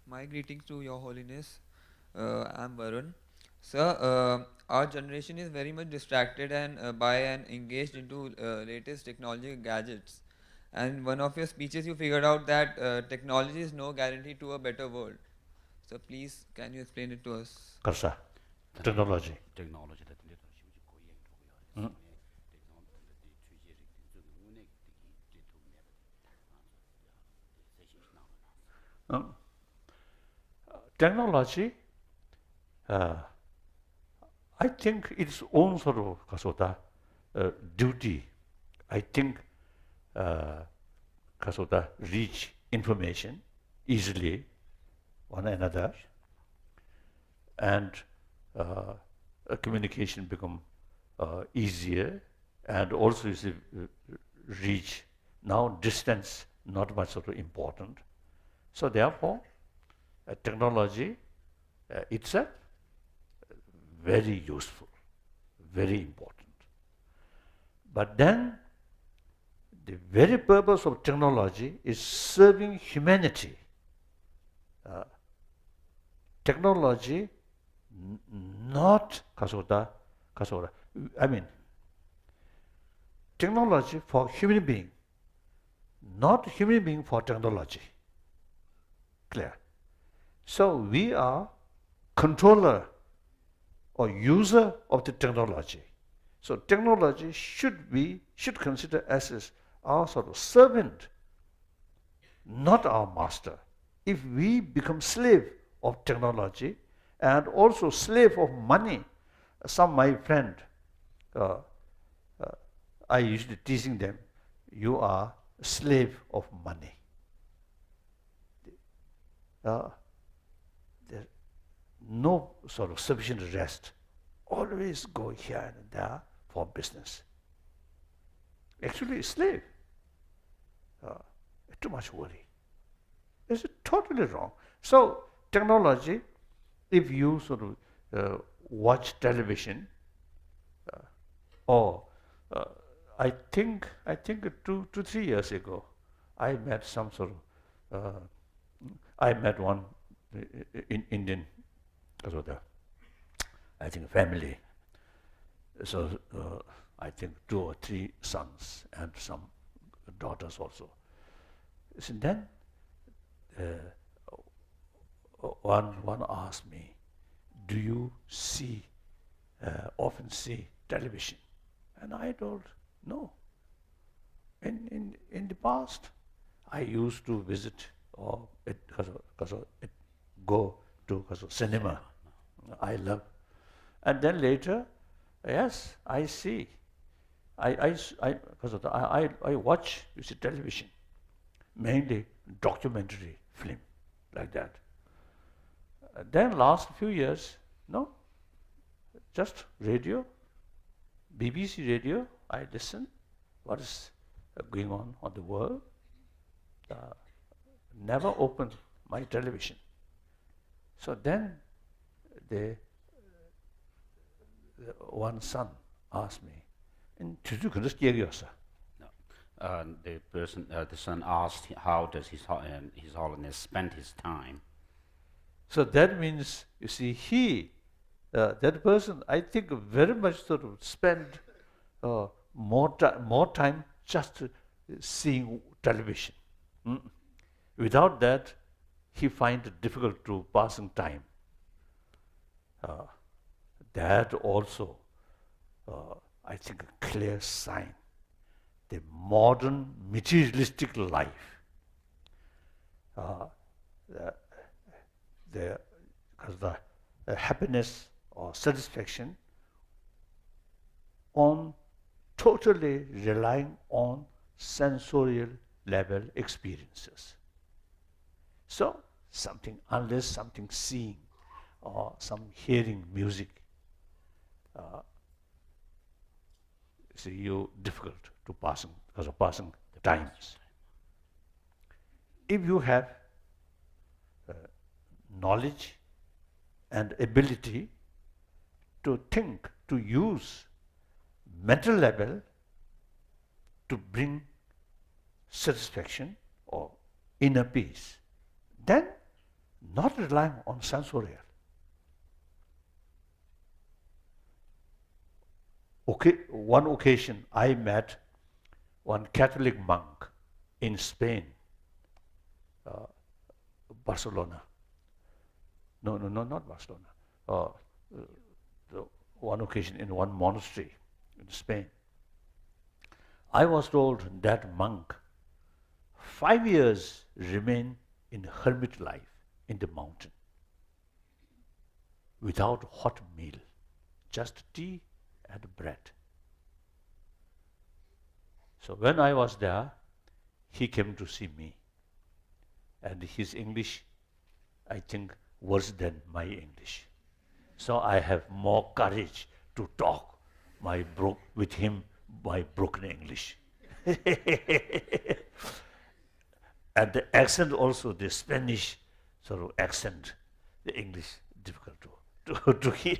My greetings to Your Holiness. I'm Varun. Sir, our generation is very much distracted and by and engaged into latest technology gadgets. And one of your speeches, you figured out that technology is no guarantee to a better world. So please, can you explain it to us? Karsa, technology. technology that need to use 고행 Mm. technology technology 취재를 좀 운행 되기 좀 Mm. Technology, uh, I think its own sort of kasota duty. I think kasota reach information easily one another, and communication become easier, and also is reach now distance not much sort of important. So therefore, technology itself very useful, very important. But then the very purpose of technology is serving humanity. Technology not kasota. I mean, technology for human being, not human being for technology. Clear? So we are controller or user of the technology. So technology should consider as our sort of servant, not our master. If we become slave of technology and also slave of money, some my friend, uh, I usually teasing them, you are a slave of money. There's no sort of sufficient rest. Always go here and there for business. Actually, a slave. Too much worry. It's totally wrong. So, technology, if you sort of watch television, or I think 2 to 3 years ago, I met some sort of I met one in Indian, sort of, I think family. So I think 2 or 3 sons and some daughters also. So then one asked me, "Do you often see television?" And I told, "No. In the past, I used to visit or go to cinema. I love, and then later, yes, I see. I watch television, mainly documentary film like that. Then last few years, no, just radio, BBC radio. I listen. What is going on the world? Never opened my television. So then, the one son asked me, "And did you 얘기였어?" the son asked how does his holiness spend his time. So that means, you see, that person, I think, very much sort of spend more time just seeing television. Mm. Without that, he finds it difficult to passing time. That also, I think, a clear sign. The modern materialistic life, the happiness or satisfaction on totally relying on sensorial level experiences. So unless something seeing or some hearing music, you difficult to passing because of passing the times. If you have knowledge and ability to think, to use mental level to bring satisfaction or inner peace, then not relying on sensorial. Okay, one occasion I met one Catholic monk in Spain, Barcelona. No, not Barcelona. Uh, the one occasion in one monastery in Spain. I was told that monk 5 years remained in hermit life in the mountain without hot meal, just tea and bread. So when I was there, he came to see me, and his English, I think, worse than my English. So I have more courage to talk with him my broken English. And the accent also, the Spanish sort of accent, the English difficult to hear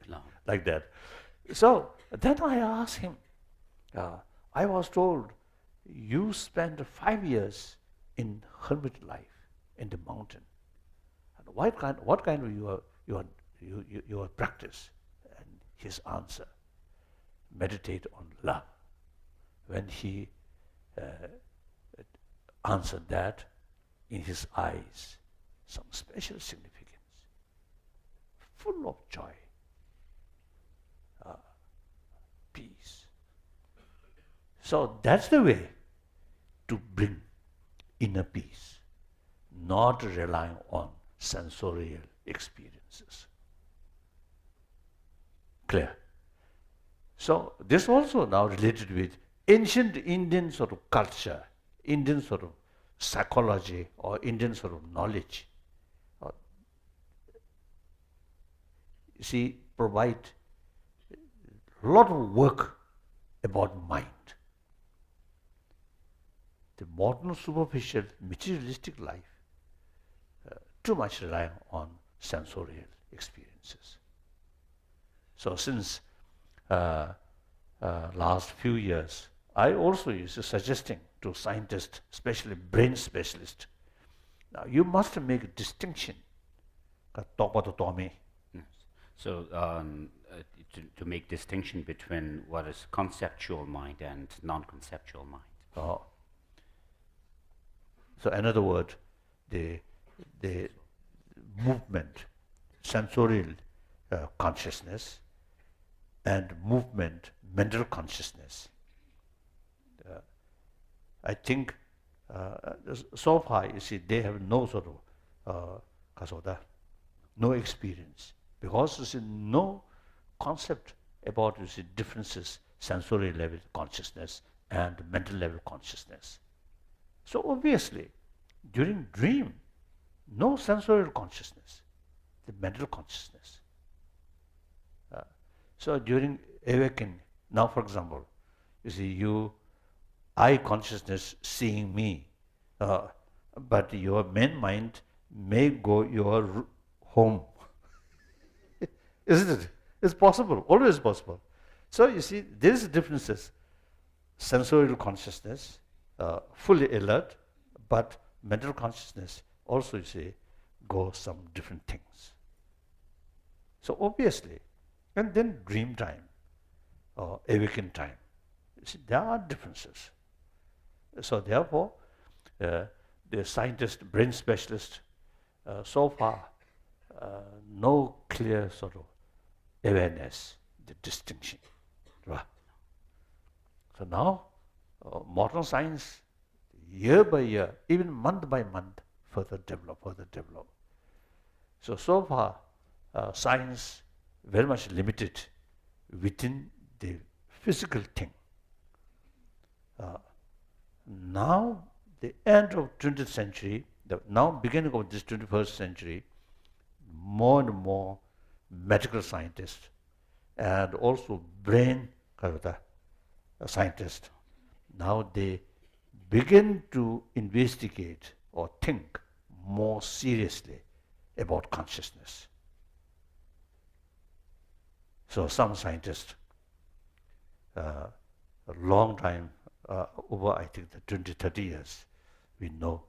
No. like that. So then I asked him, I was told you spent 5 years in hermit life in the mountain. And what kind of your practice? And his answer, meditate on love. When he answered that, in his eyes, some special significance, full of joy, peace. So that's the way to bring inner peace, not relying on sensorial experiences. Clear? So this also now related with ancient Indian sort of culture, Indian sort of psychology or Indian sort of knowledge. You see, provide a lot of work about mind. The modern superficial materialistic life too much relying on sensorial experiences. So since last few years, I also used suggesting to scientists, especially brain specialists, now you must make a distinction. Yes. So to make distinction between what is conceptual mind and non-conceptual mind. So another word, the movement, sensorial consciousness, and movement, mental consciousness. I think so far, you see, they have no sort of no experience, because you see, no concept about, you see, differences, sensory level consciousness and mental level consciousness. So obviously, during dream, no sensorial consciousness, the mental consciousness. So during awakening, now for example, you see, eye consciousness seeing me, but your main mind may go your home. Isn't it? It's possible, always possible. So you see, there is differences. Sensorial consciousness, fully alert, but mental consciousness also, you see, goes some different things. So obviously, and then dream time or awaken time, you see, there are differences. So therefore, the scientist, brain specialist, so far, no clear sort of awareness, the distinction. Right? So now, modern science, year by year, even month by month, further develop. So far, science very much limited within the physical thing. Now, the end of 20th century, now beginning of this 21st century, more and more medical scientists and also brain scientists, now they begin to investigate or think more seriously about consciousness. So some scientists, a long time, over I think the 20, 30 years, we know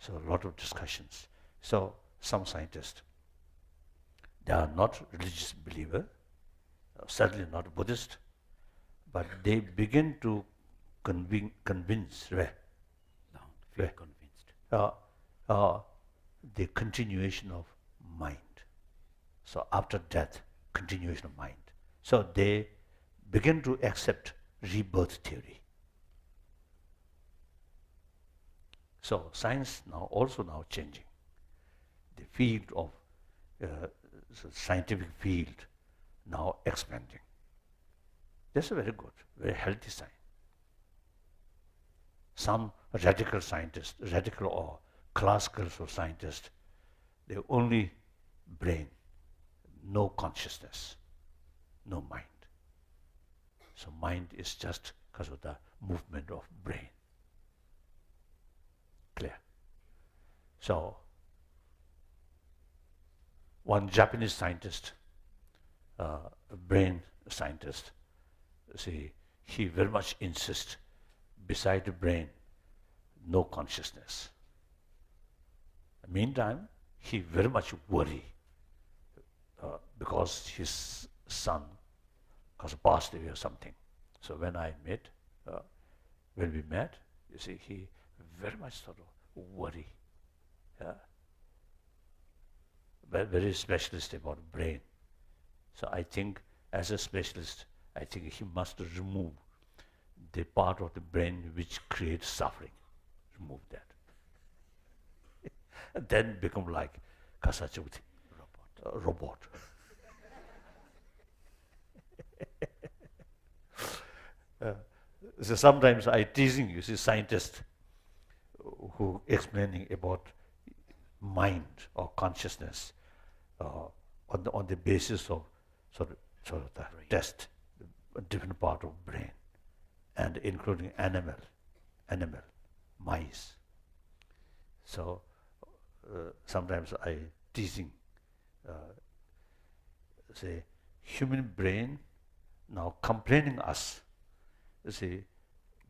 So a lot of discussions. So some scientists, they are not religious believer, certainly not Buddhist, but they begin to convince No, feel where convinced. uh, uh, the continuation of mind. So after death, continuation of mind. So they begin to accept rebirth theory. So science now also now changing. The field of scientific field now expanding. That's a very good, very healthy sign. Some radical scientists, radical or classical scientists, they only brain, no consciousness, no mind. So mind is just because of the movement of brain. Clear? So one Japanese scientist, a brain scientist, see, he very much insists beside the brain, no consciousness. Meantime, he very much worry because his son has passed away or something. So when we met, you see, he very much sort of worry. Very specialist about brain. So I think as a specialist, I think he must remove the part of the brain which creates suffering. Remove that. And then become like Kasachuti, robot. So sometimes I teasing, you see, scientists who explaining about mind or consciousness on the basis of sort of the test, a different part of brain, and including animal, mice. So sometimes I teasing, say, human brain now complaining us. You see,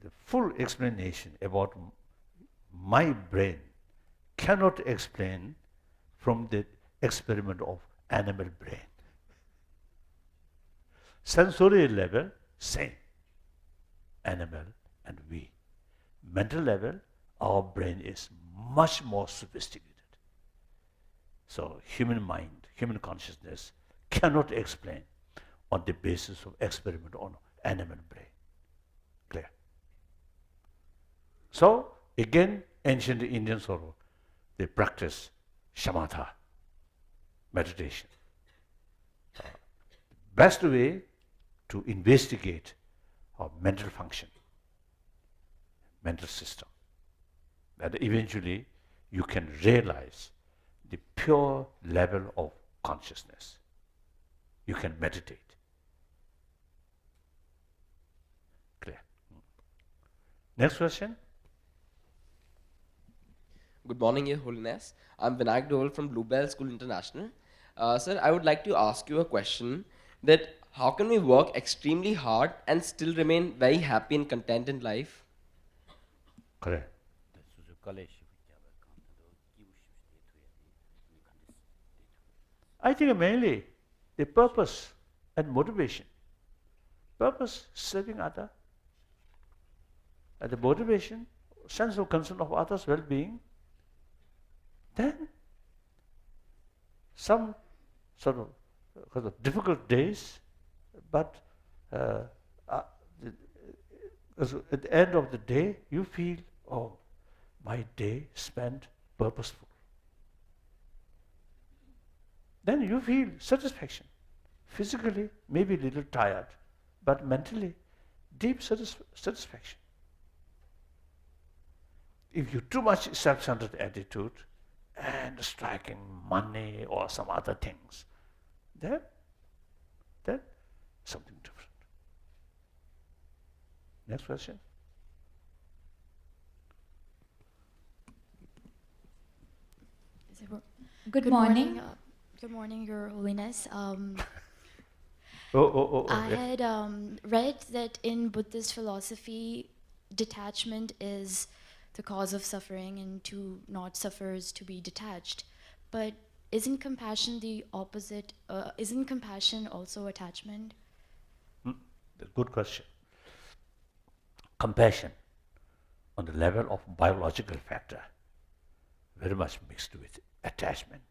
the full explanation about my brain cannot explain from the experiment of animal brain. Sensory level, same. Animal and we. Mental level, our brain is much more sophisticated. So human mind, human consciousness cannot explain on the basis of experiment on animal brain. Clear? So again, ancient Indians also, they practice shamatha, meditation. Best way to investigate our mental function, mental system, that eventually you can realize the pure level of consciousness. You can meditate. Clear? Next question. Good morning, Your Holiness. I'm Vinayak Dole from Bluebell School International. Sir, I would like to ask you a question that how can we work extremely hard and still remain very happy and content in life? Correct. I think mainly the purpose and motivation. Purpose, serving other. And the motivation, sense of concern of others' well-being. Then some sort of difficult days, but at the end of the day, you feel, oh, my day spent purposeful. Then you feel satisfaction. Physically, maybe a little tired, but mentally, deep satisfaction. If you too much self-centered attitude and striking money or some other things, then something different. Next question. Good morning. Good morning, Your Holiness. I Yeah. had read that in Buddhist philosophy, detachment is the cause of suffering, and to not suffer is to be detached. But isn't compassion the opposite? Isn't compassion also attachment? Good question. Compassion on the level of biological factor, very much mixed with attachment.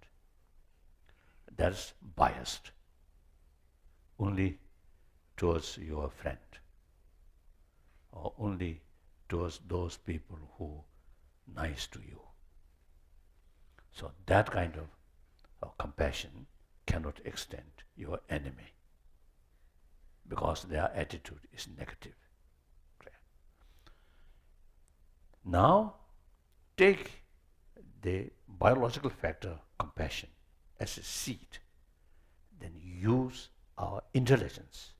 That's biased only towards your friend or only towards those people who nice to you. So that kind of compassion cannot extend your enemy because their attitude is negative. Now, take the biological factor compassion as a seed, then use our intelligence.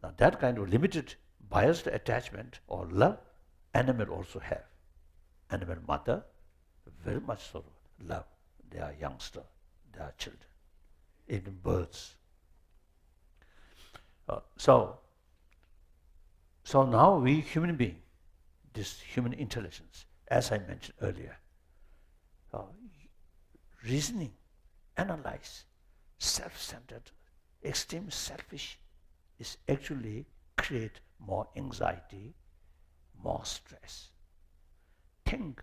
Now, that kind of limited biased attachment or love, animal also have. Animal mother very much so love their youngster, their children, even birds. So now we human beings, this human intelligence, as I mentioned earlier, reasoning, analyze, self-centered, extreme selfish is actually create more anxiety, more stress. Think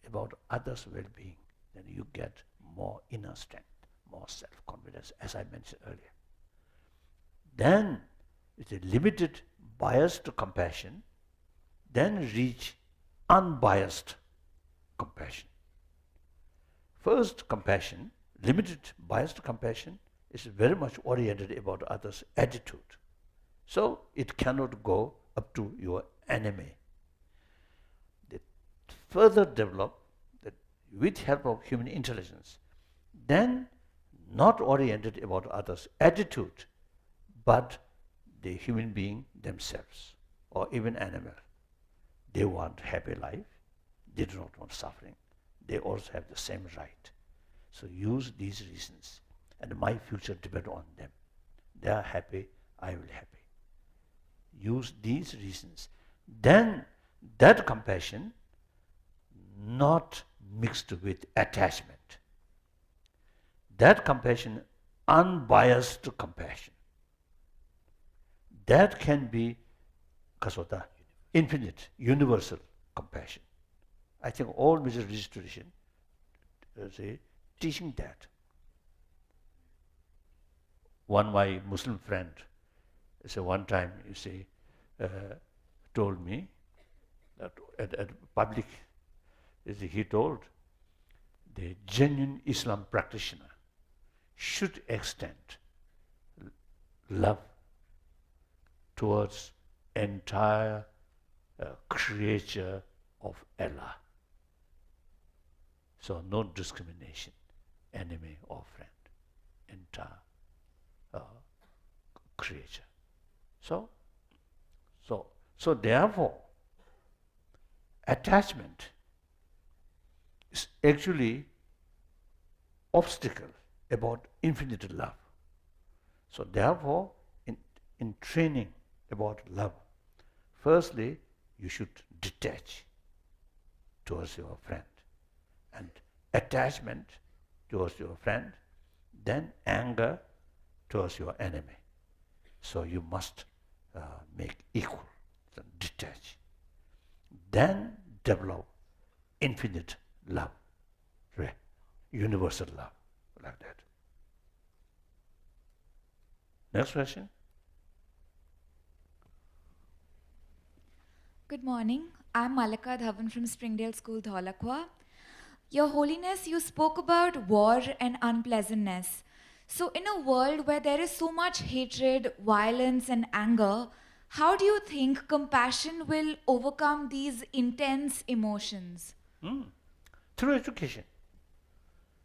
about others' well-being, then you get more inner strength, more self-confidence, as I mentioned earlier. Then, with a limited biased compassion, then reach unbiased compassion. First compassion, limited biased compassion, is very much oriented about others' attitude. So it cannot go up to your enemy. They further develop that with help of human intelligence, then not oriented about others' attitude, but the human being themselves, or even animal. They want happy life. They do not want suffering. They also have the same right. So use these reasons, and my future depends on them. They are happy, I will be happy. Use these reasons. Then that compassion not mixed with attachment. That compassion, unbiased compassion. That can be kasota, infinite, universal compassion. I think all major religious tradition teaching that. One my Muslim friend, one time told me that at public, he told the genuine Islam practitioner should extend love towards entire creature of Allah. So no discrimination, enemy or friend, entire creature. So therefore, attachment is actually obstacle about infinite love. So therefore, in training about love, firstly, you should detach towards your friend, and attachment towards your friend, then anger towards your enemy. So you must make equal, detach. Then develop infinite love, universal love, like that. Next question. Good morning. I'm Malika Dhawan from Springdale School, Dholakwa. Your Holiness, you spoke about war and unpleasantness. So, in a world where there is so much hatred, violence, and anger, how do you think compassion will overcome these intense emotions? Through education.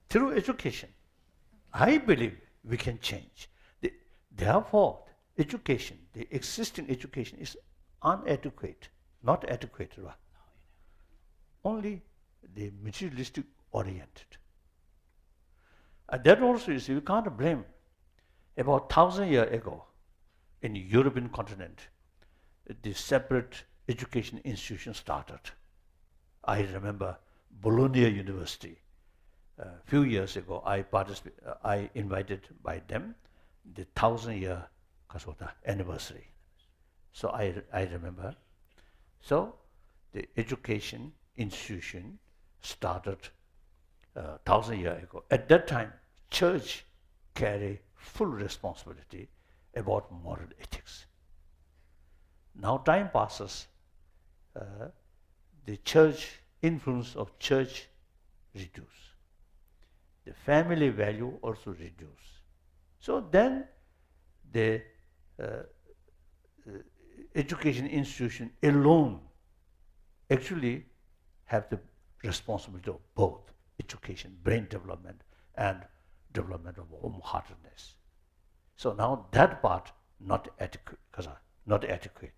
Through education. I believe we can change. Therefore, education, the existing education is inadequate, not adequate. Only the materialistic oriented. That also is, we can't blame. About 1,000 years ago, in the European continent, the separate education institution started. I remember Bologna University. A few years ago, I invited by them the 1,000-year anniversary. So I remember. So the education institution started 1,000 years ago. At that time, church carried full responsibility about moral ethics. Now time passes, the church influence of church reduce. The family value also reduce. So then the education institution alone actually have the responsibility of both education, brain development, and development of wholeheartedness. So now that part not adequate, not adequate.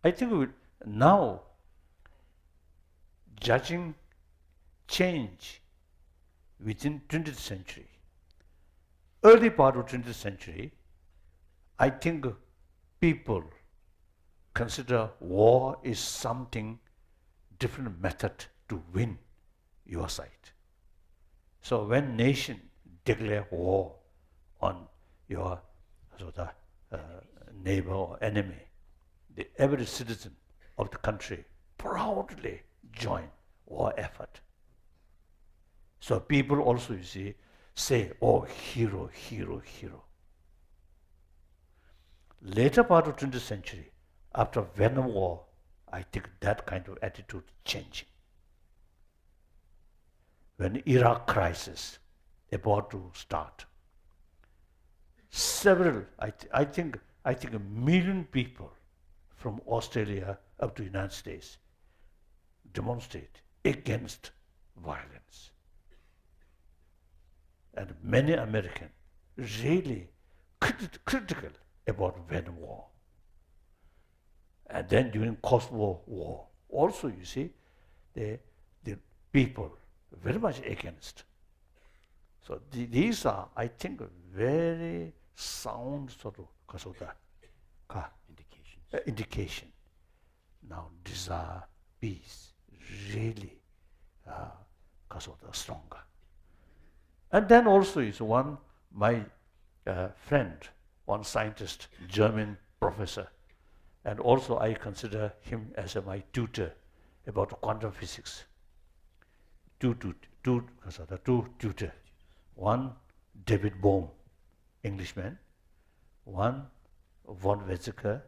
I think now judging change within 20th century, early part of 20th century, I think people consider war is something different method to win your side. So when nation declare war on your neighbor or enemy, the every citizen of the country proudly join war effort. So people also, you see, say, oh, hero, hero, hero. Later part of 20th century, after Vietnam War, I think that kind of attitude changing. When Iraq crisis about to start, several, I think a million people from Australia up to United States demonstrate against violence. And many Americans really critical about Vietnam War. And then during Kosovo War, also you see, the people very much against. So these are, I think, very sound sort of indication. Now desire peace really stronger. And then also is one, my friend, one scientist, German professor, and also I consider him as my tutor about quantum physics. Two tutors. One, David Bohm, Englishman. One, von Weizsäcker,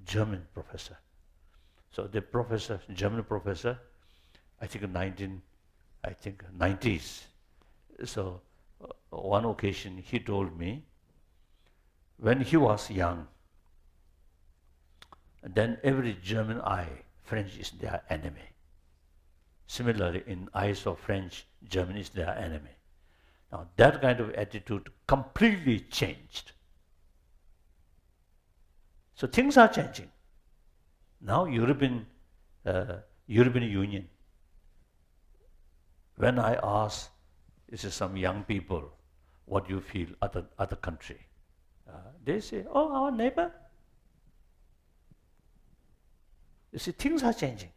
German professor. So the professor, German professor, I think 90s. So one occasion he told me, when he was young, then every German eye, French is their enemy. Similarly, in eyes of French, German is their enemy. Now that kind of attitude completely changed. So things are changing. Now European Union, when I ask some young people, what do you feel other country? They say, oh, our neighbor. You see, things are changing.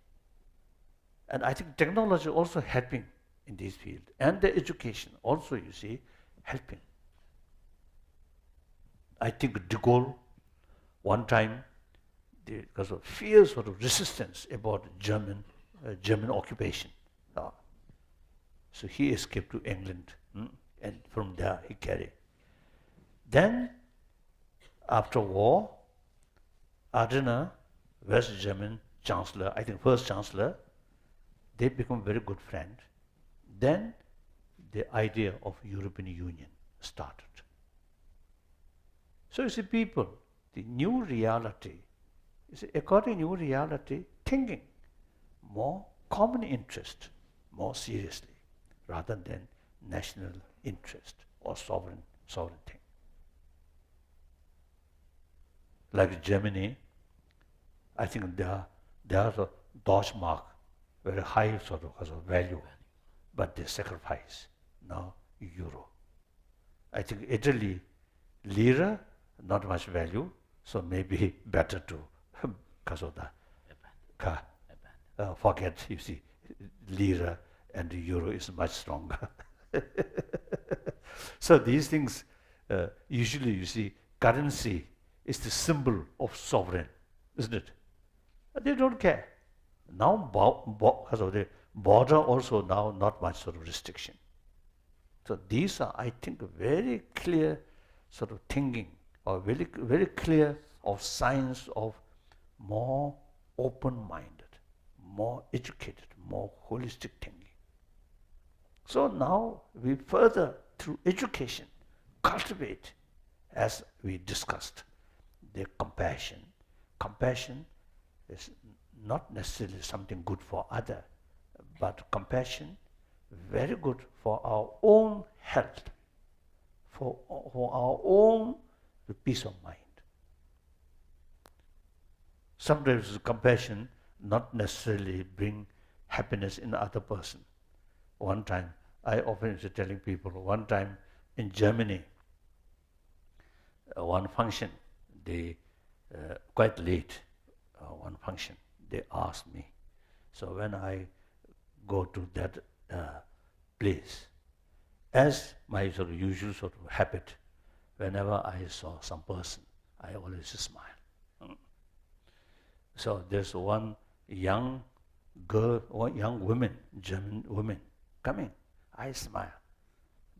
And I think technology also helping in this field. And the education also, you see, helping. I think de Gaulle, one time, because of fierce sort of resistance about German occupation. So he escaped to England, and from there he carried. Then, after war, Adenauer, West German Chancellor, I think first Chancellor, they become very good friends. Then the idea of European Union started. So you see, people, the new reality, you see, according to new reality, thinking more common interest, more seriously, rather than national interest or sovereign thing. Like Germany, I think they are a Deutschmark, very high sort of value, but they sacrifice now euro. I think Italy, lira, not much value, So maybe better to, because of that, forget, you see, lira and the euro is much stronger. So these things, usually you see, currency is the symbol of sovereign, isn't it? But they don't care. Now, because of the border also now not much sort of restriction. So these are, I think, very clear sort of thinking, or very, very clear of signs of more open-minded, more educated, more holistic thinking. So now we further, through education, cultivate, as we discussed, the compassion. Compassion is not necessarily something good for other, but compassion very good for our own health, for our own peace of mind. Sometimes compassion not necessarily bring happiness in the other person. One time, I often used to telling people, one time in Germany, one function, they, quite late, one function, they asked me. So when I go to that place, as my sort of usual sort of habit, whenever I saw some person, I always smile. So there's one young girl, one young woman, German woman, coming. I smile.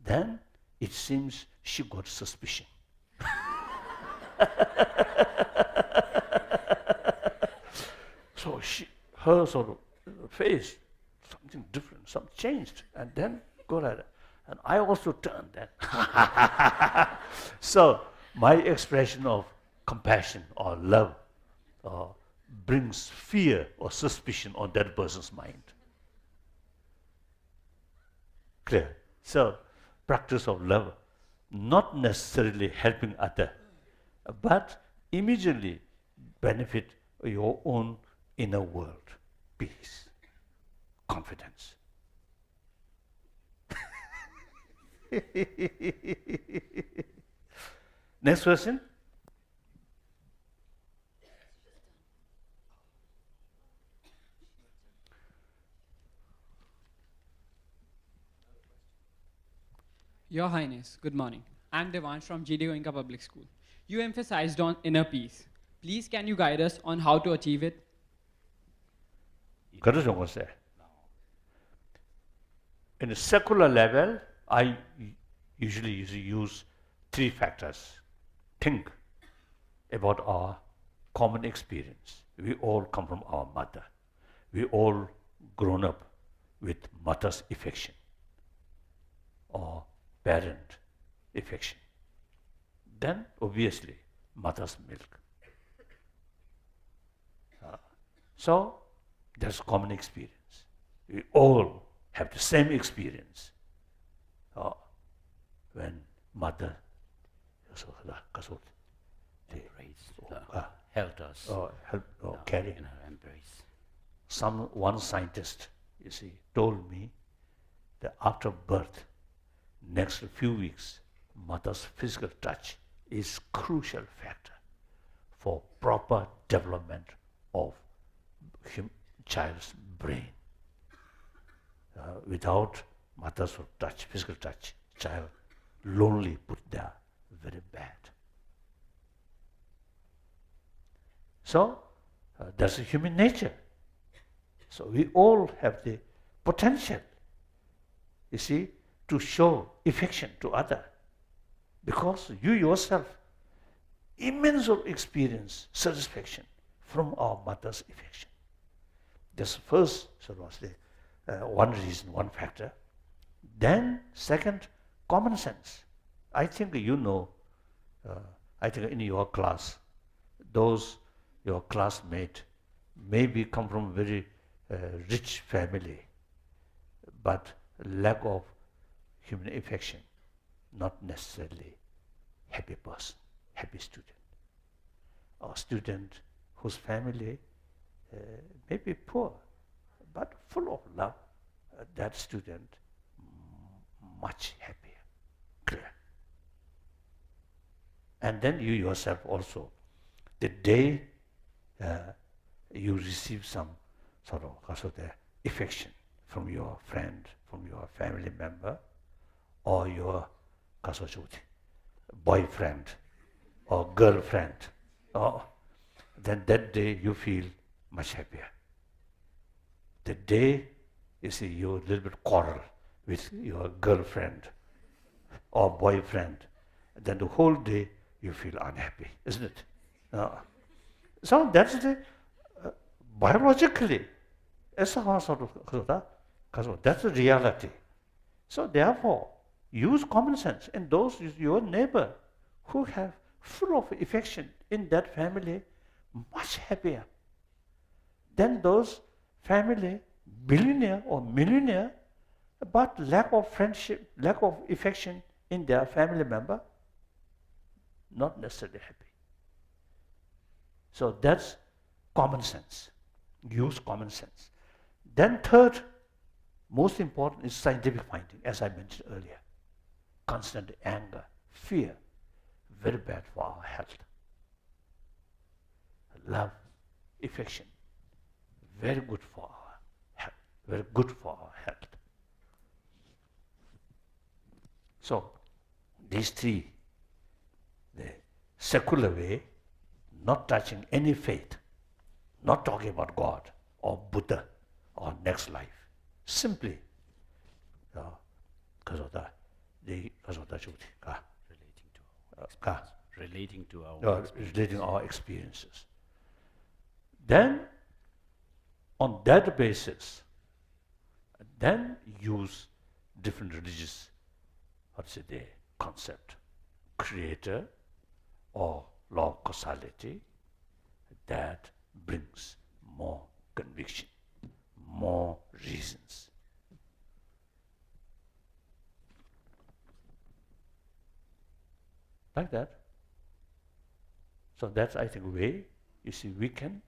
Then it seems she got suspicion. So her sort of face, something different, something changed, and then go like that. And I also turned then. So my expression of compassion or love brings fear or suspicion on that person's mind. Clear? So practice of love, not necessarily helping other, but immediately benefit your own inner world, peace, confidence. Next question. Your Highness, good morning. I'm Devansh from GD Goenka Public School. You emphasized on inner peace. Please, can you guide us on how to achieve it? In a secular level, I usually use three factors. Think about our common experience. We all come from our mother. We all grown up with mother's affection or parent affection. Then, obviously, mother's milk. So, that's common experience. We all have the same experience. When mother held us carrying in her embrace. One scientist, you see, told me that after birth, next few weeks, mother's physical touch is crucial factor for proper development of child's brain. Without mother's touch, physical touch, child lonely put there, very bad. So that's a human nature. So we all have the potential, you see, to show affection to other, because you yourself immense of experience satisfaction from our mother's affection. That's the first sort of say, one reason, one factor. Then second, common sense. I think you know, I think in your class, those your classmate maybe come from a very rich family, but lack of human affection, not necessarily happy person, happy student. Or student whose family may be poor, but full of love, that student much happier, clear. And then you yourself also, the day you receive some sort of the affection from your friend, from your family member, or your boyfriend or girlfriend, then that day you feel much happier. The day you see you a little bit quarrel with your girlfriend or boyfriend, then the whole day you feel unhappy, isn't it? So that's the biologically, that's the reality. So therefore, use common sense, and those your neighbor who have full of affection in that family, much happier than those family billionaire or millionaire, but lack of friendship, lack of affection in their family member, not necessarily happy. So that's common sense. Use common sense. Then third, most important is scientific finding, as I mentioned earlier. Constant anger, fear, very bad for our health. Love, affection, very good for our health, very good for our health. So these three, the secular way, not touching any faith, not talking about God or Buddha or next life, simply because of the relating our experiences. Then, on that basis, then use different religious, concept, creator or law of causality, that brings more conviction, more reasons. Like that. So that's, I think, a way, you see, we can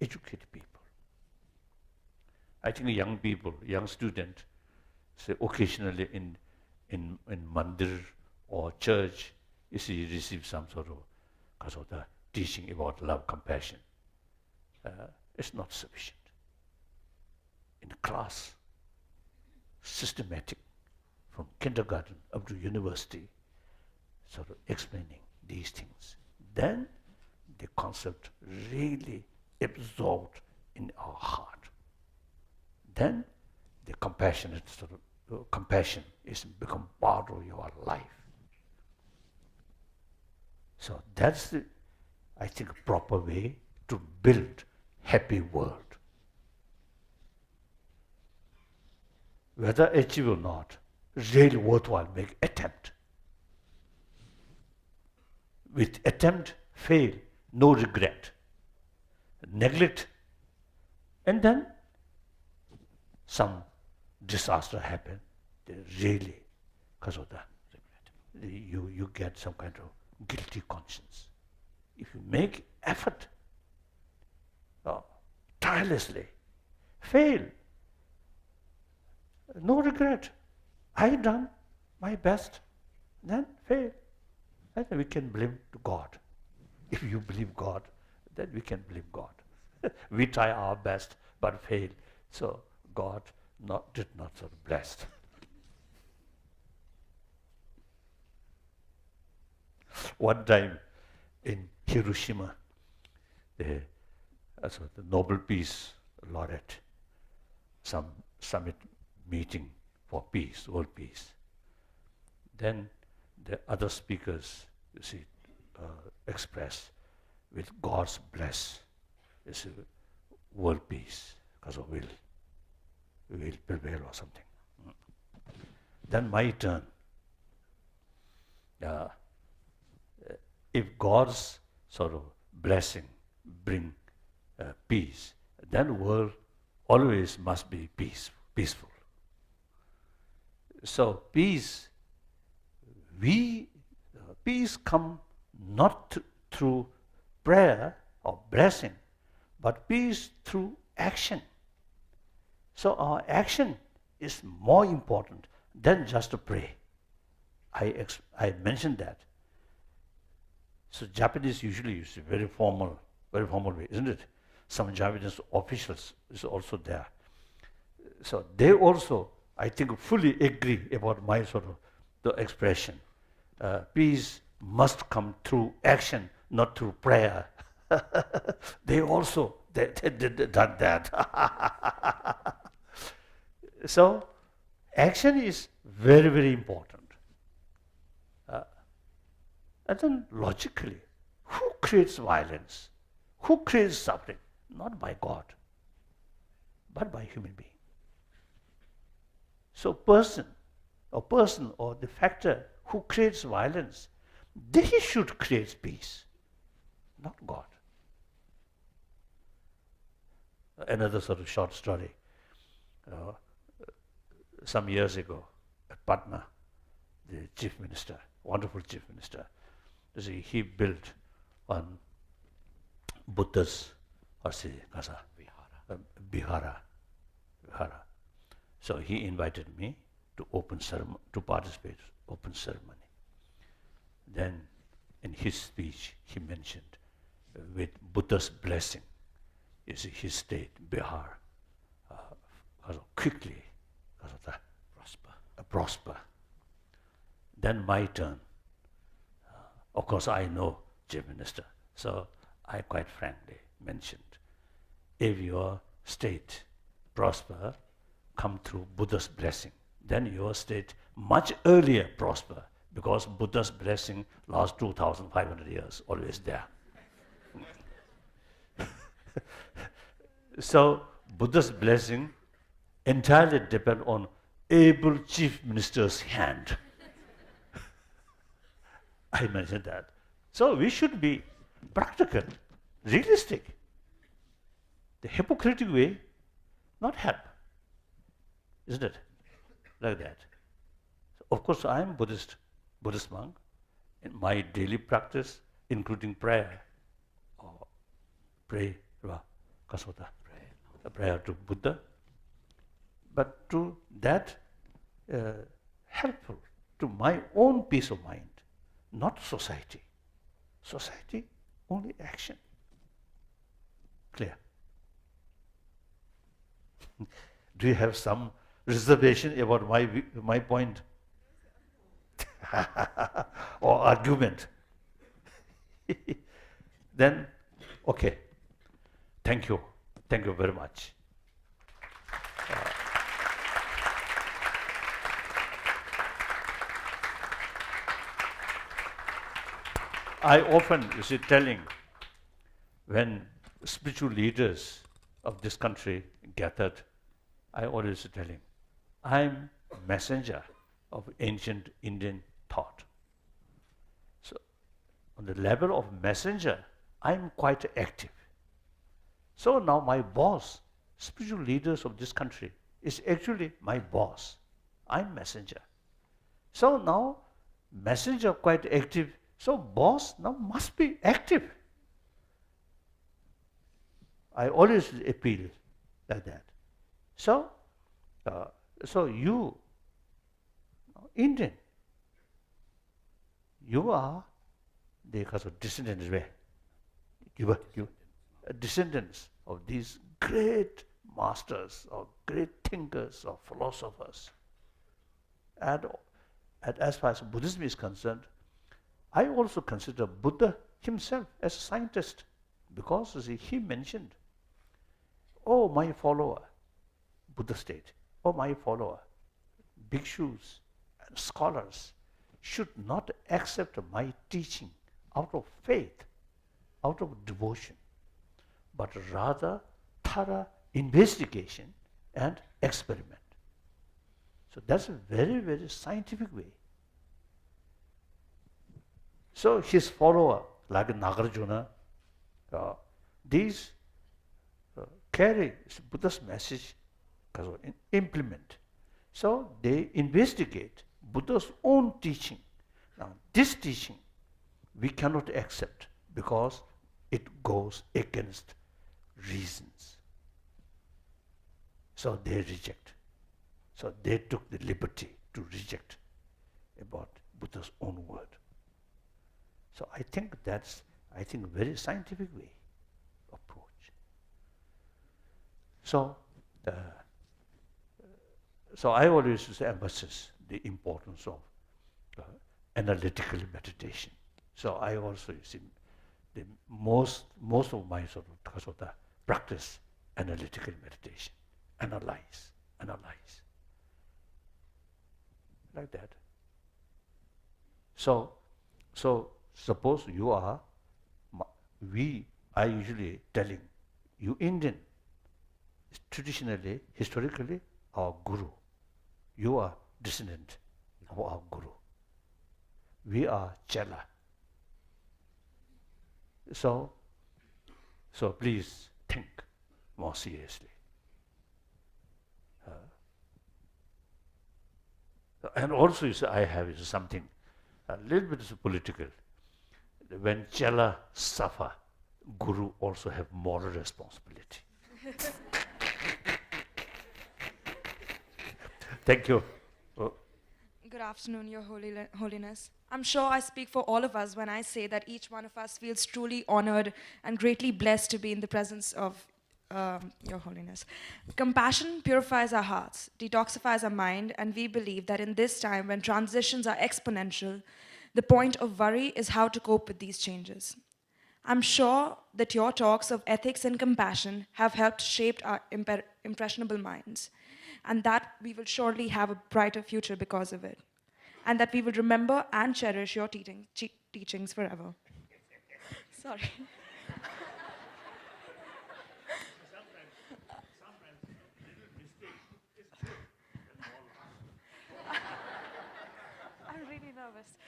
educate people. I think young people, young students, say occasionally in mandir or church, you see, receive some sort of, because of the teaching about love, compassion. It's not sufficient. In class, systematic, from kindergarten up to university, sort of explaining these things. Then the concept really absorbed in our heart. Then the compassionate sort of compassion is become part of your life. So that's the, I think, proper way to build happy world. Whether achieve or not, really worthwhile, make attempt. With attempt, fail, no regret. Neglect, and then some disaster happen, really, because of that, you get some kind of guilty conscience. If you make effort, tirelessly, fail, no regret, I done my best, then fail. And we can blame God. If you believe God, then we can blame God. We try our best, but fail. So God did not sort of blessed. One time in Hiroshima, the Nobel Peace Laureate, some summit meeting for peace, world peace. Then the other speakers, you see, express with God's bless, you see, world peace, because of will prevail or something. Then my turn. If God's sort of blessing bring peace, then world always must be peaceful. So peace come not through prayer or blessing, but peace through action. So our action is more important than just to pray. I mentioned that. So Japanese usually use a very formal way, isn't it? Some Japanese officials is also there. So they also, I think, fully agree about my sort of the expression. Peace must come through action, not through prayer. They also done that. So action is very, very important. And then logically, who creates violence? Who creates suffering? Not by God, but by human being. So person or the factor who creates violence, they should create peace, not God. Another sort of short story. Some years ago at Patna, the chief minister, wonderful chief minister, he built on Buddha's Vihara. So he invited me to participate open ceremony. Then in his speech he mentioned with Buddha's blessing, he stayed Bihar quickly prosper. Then my turn. Of course, I know chief minister, so I quite frankly mentioned, if your state prosper, come through Buddha's blessing, then your state much earlier prosper, because Buddha's blessing lasts 2,500 years, always there. So Buddha's blessing entirely depend on able chief minister's hand. I mentioned that. So we should be practical, realistic. The hypocritical way, not help. Isn't it? Like that. So of course, I am Buddhist monk. In my daily practice, including prayer, or pray, kasota, prayer to Buddha. But to that, helpful to my own peace of mind, not society. Society, only action. Clear? Do you have some reservation about my point? Or argument? Then, okay. Thank you. Thank you very much. I often, telling when spiritual leaders of this country gathered, I always telling, I'm a messenger of ancient Indian thought. So, on the level of messenger, I'm quite active. So now my boss, spiritual leaders of this country, is actually my boss. I'm messenger. So now, messenger quite active. So boss now must be active. I always appeal like that. So, so you, Indian, you are the descendants where? You descendants of these great masters or great thinkers or philosophers. And as far as Buddhism is concerned, I also consider Buddha himself as a scientist, because he mentioned, oh my follower, Buddha state, oh my follower, bhikshus and scholars should not accept my teaching out of faith, out of devotion, but rather thorough investigation and experiment. So that's a very, very scientific way. So his follower, like Nagarjuna, these carry Buddha's message, implement. So they investigate Buddha's own teaching. Now this teaching we cannot accept because it goes against reasons. So they reject. So they took the liberty to reject about Buddha's own word. So I think that's, very scientific way approach. So, so I always emphasize the importance of analytical meditation. So I also, you see, the most of my sort of the practice analytical meditation, analyze, like that. So suppose you are, I usually telling you Indian, traditionally, historically, our guru. You are descendant of our guru. We are chela. So please think more seriously. And also, I have something a little bit of political. When chela suffer, guru also have moral responsibility. Thank you. Good afternoon, Your Holiness. I'm sure I speak for all of us when I say that each one of us feels truly honored and greatly blessed to be in the presence of Your Holiness. Compassion purifies our hearts, detoxifies our mind, and we believe that in this time when transitions are exponential, the point of worry is how to cope with these changes. I'm sure that your talks of ethics and compassion have helped shape our impressionable minds, and that we will surely have a brighter future because of it, and that we will remember and cherish your teachings forever. Sorry. I'm really nervous.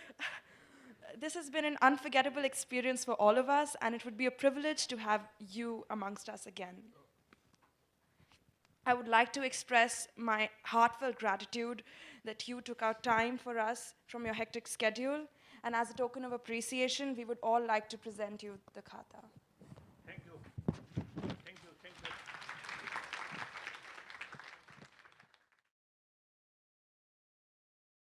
This has been an unforgettable experience for all of us, and it would be a privilege to have you amongst us again. I would like to express my heartfelt gratitude that you took out time for us from your hectic schedule, and as a token of appreciation, we would all like to present you the kata. Thank you.